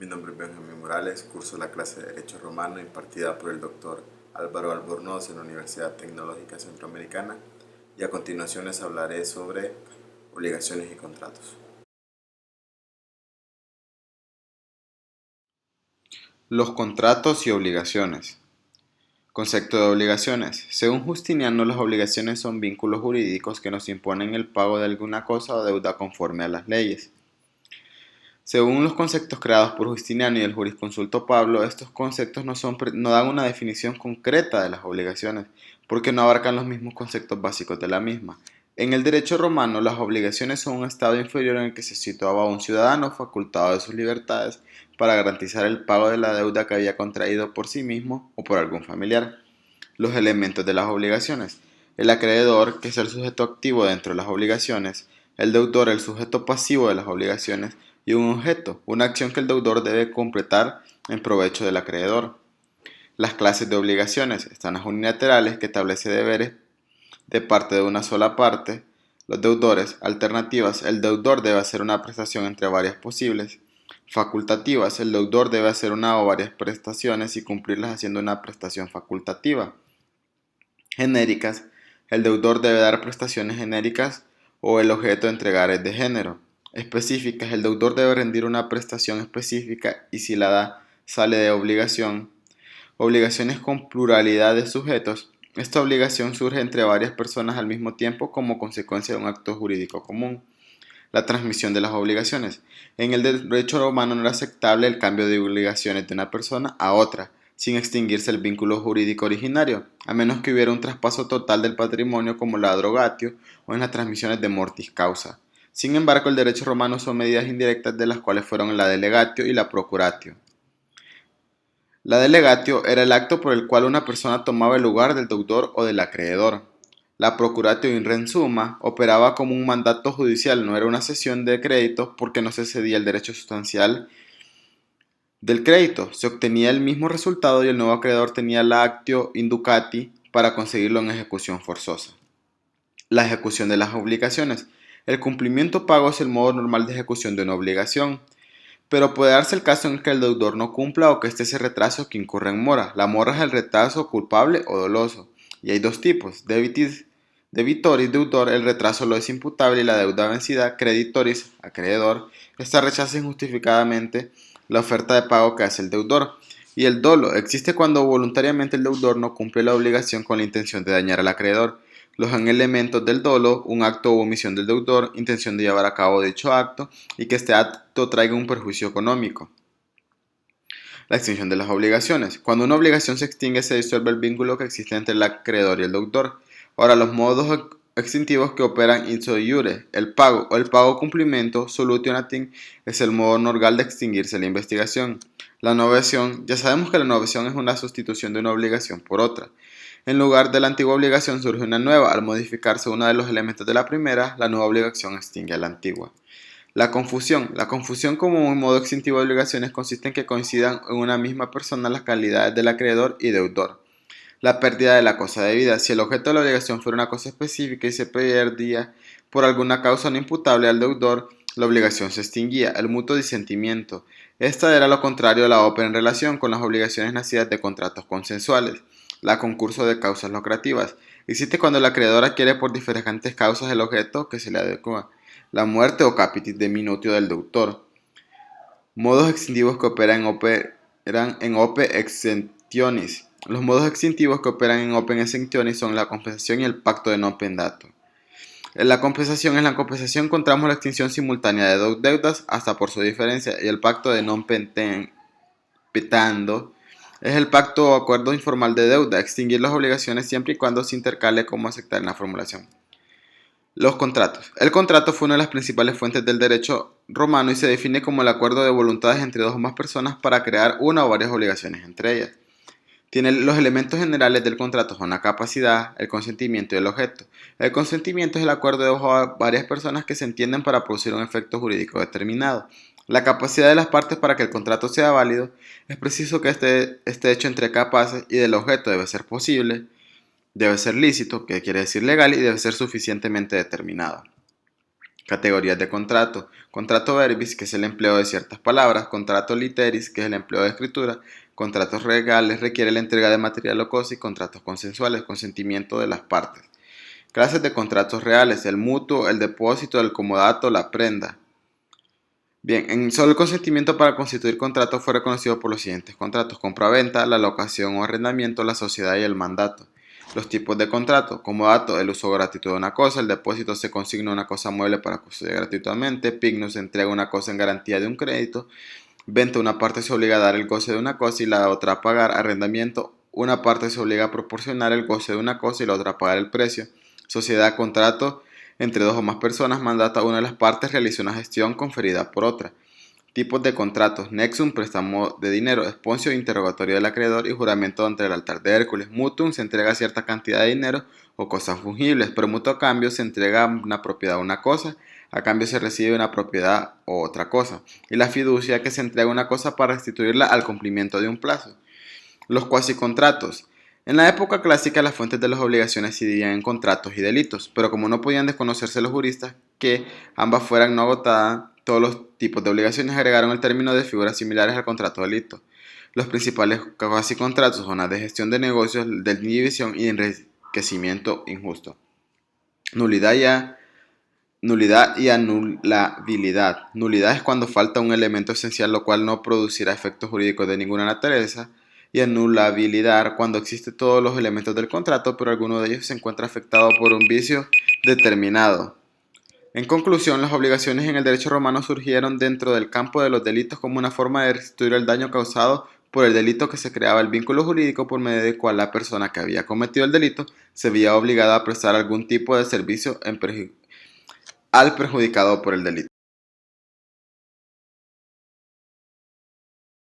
Mi nombre es Benjamín Morales, curso la clase de Derecho Romano impartida por el doctor Álvaro Albornoz en la Universidad Tecnológica Centroamericana y a continuación les hablaré sobre obligaciones y contratos. Los contratos y obligaciones. Concepto de obligaciones. Según Justiniano, las obligaciones son vínculos jurídicos que nos imponen el pago de alguna cosa o deuda conforme a las leyes. Según los conceptos creados por Justiniano y el jurisconsulto Pablo, estos conceptos no dan una definición concreta de las obligaciones, porque no abarcan los mismos conceptos básicos de la misma. En el derecho romano, las obligaciones son un estado inferior en el que se situaba un ciudadano facultado de sus libertades para garantizar el pago de la deuda que había contraído por sí mismo o por algún familiar. Los elementos de las obligaciones. El acreedor, que es el sujeto activo dentro de las obligaciones, el deudor, el sujeto pasivo de las obligaciones, y un objeto, una acción que el deudor debe completar en provecho del acreedor. Las clases de obligaciones están las unilaterales, que establece deberes de parte de una sola parte. Los deudores, alternativas, el deudor debe hacer una prestación entre varias posibles. Facultativas, el deudor debe hacer una o varias prestaciones y cumplirlas haciendo una prestación facultativa. Genéricas, el deudor debe dar prestaciones genéricas o el objeto de entregar es de género. Específicas, el deudor debe rendir una prestación específica y si la da sale de obligación. Obligaciones con pluralidad de sujetos. Esta obligación surge entre varias personas al mismo tiempo como consecuencia de un acto jurídico común. La transmisión de las obligaciones. En el derecho romano no era aceptable el cambio de obligaciones de una persona a otra, sin extinguirse el vínculo jurídico originario, a menos que hubiera un traspaso total del patrimonio como la drogatio o en las transmisiones de mortis causa. Sin embargo, el derecho romano son medidas indirectas de las cuales fueron la delegatio y la procuratio. La delegatio era el acto por el cual una persona tomaba el lugar del deudor o del acreedor. La procuratio in re summa operaba como un mandato judicial, no era una cesión de crédito porque no se cedía el derecho sustancial del crédito. Se obtenía el mismo resultado y el nuevo acreedor tenía la actio inducati para conseguirlo en ejecución forzosa. La ejecución de las obligaciones. El cumplimiento pago es el modo normal de ejecución de una obligación, pero puede darse el caso en que el deudor no cumpla o que este se retrase o que incurra en mora. La mora es el retraso culpable o doloso. Y hay dos tipos, debitoris, deudor, el retraso lo es imputable y la deuda vencida, creditoris, acreedor, esta rechaza injustificadamente la oferta de pago que hace el deudor. Y el dolo existe cuando voluntariamente el deudor no cumple la obligación con la intención de dañar al acreedor. Los elementos del dolo, un acto o omisión del deudor, intención de llevar a cabo dicho acto y que este acto traiga un perjuicio económico. La extinción de las obligaciones. Cuando una obligación se extingue se disuelve el vínculo que existe entre el acreedor y el deudor. Ahora, los modos extintivos que operan in so iure. El pago o el pago cumplimiento, solutionating, es el modo normal de extinguirse la investigación. La novación, ya sabemos que la novación es una sustitución de una obligación por otra. En lugar de la antigua obligación surge una nueva. Al modificarse uno de los elementos de la primera, la nueva obligación extingue a la antigua. La confusión. La confusión como un modo extintivo de obligaciones consiste en que coincidan en una misma persona las calidades del acreedor y deudor. La pérdida de la cosa debida. Si el objeto de la obligación fuera una cosa específica y se perdía por alguna causa no imputable al deudor, la obligación se extinguía. El mutuo disentimiento. Esta era lo contrario a la OPE en relación con las obligaciones nacidas de contratos consensuales. La concurso de causas lucrativas. Existe cuando el acreedor adquiere por diferentes causas el objeto que se le adecua. La muerte o capitis de minutio del deudor. Modos extintivos que operan en OPE exentionis. Los modos extintivos que operan en open exentionis son la compensación y el pacto de non pendato. En la compensación encontramos la extinción simultánea de dos deudas hasta por su diferencia y el pacto de non petando es el pacto o acuerdo informal de deuda, extinguir las obligaciones siempre y cuando se intercale como aceptar en la formulación. Los contratos. El contrato fue una de las principales fuentes del derecho romano y se define como el acuerdo de voluntades entre dos o más personas para crear una o varias obligaciones entre ellas. Tiene los elementos generales del contrato son la capacidad, el consentimiento y el objeto. El consentimiento es el acuerdo de dos o varias personas que se entienden para producir un efecto jurídico determinado. La capacidad de las partes para que el contrato sea válido es preciso que esté hecho entre capaces y del objeto debe ser posible, debe ser lícito, que quiere decir legal, y debe ser suficientemente determinado. Categorías de contrato. Contrato verbis, que es el empleo de ciertas palabras. Contrato literis, que es el empleo de escritura. Contratos legales requiere la entrega de material o cosa. Y contratos consensuales, consentimiento de las partes. Clases de contratos reales: el mutuo, el depósito, el comodato, la prenda. Bien, solo el consentimiento para constituir contrato fue reconocido por los siguientes contratos: compra-venta, la locación o arrendamiento, la sociedad y el mandato. Los tipos de contrato: comodato, el uso gratuito de una cosa; el depósito, se consigna una cosa mueble para custodiar gratuitamente; pignus, se entrega una cosa en garantía de un crédito; venta, una parte se obliga a dar el goce de una cosa y la otra a pagar; arrendamiento, una parte se obliga a proporcionar el goce de una cosa y la otra a pagar el precio; sociedad, contrato entre dos o más personas; mandata, una de las partes realiza una gestión conferida por otra. Tipos de contratos: nexum, préstamo de dinero; esponsio, interrogatorio del acreedor y juramento ante el altar de Hércules; mutuum, se entrega cierta cantidad de dinero o cosas fungibles; per mutuo cambio, se entrega una propiedad o una cosa, a cambio se recibe una propiedad o otra cosa; y la fiducia, que se entrega una cosa para restituirla al cumplimiento de un plazo. Los cuasicontratos. En la época clásica, las fuentes de las obligaciones se dividían en contratos y delitos, pero como no podían desconocerse los juristas que ambas fueran no agotadas, todos los tipos de obligaciones agregaron el término de figuras similares al contrato delito. Los principales cuasicontratos son las de gestión de negocios, de división y enriquecimiento injusto. Nulidad y anulabilidad. Nulidad es cuando falta un elemento esencial, lo cual no producirá efectos jurídicos de ninguna naturaleza. Y anulabilidad cuando existen todos los elementos del contrato, pero alguno de ellos se encuentra afectado por un vicio determinado. En conclusión, las obligaciones en el derecho romano surgieron dentro del campo de los delitos como una forma de restituir el daño causado por el delito, que se creaba el vínculo jurídico por medio del cual la persona que había cometido el delito se veía obligada a prestar algún tipo de servicio al perjudicado por el delito.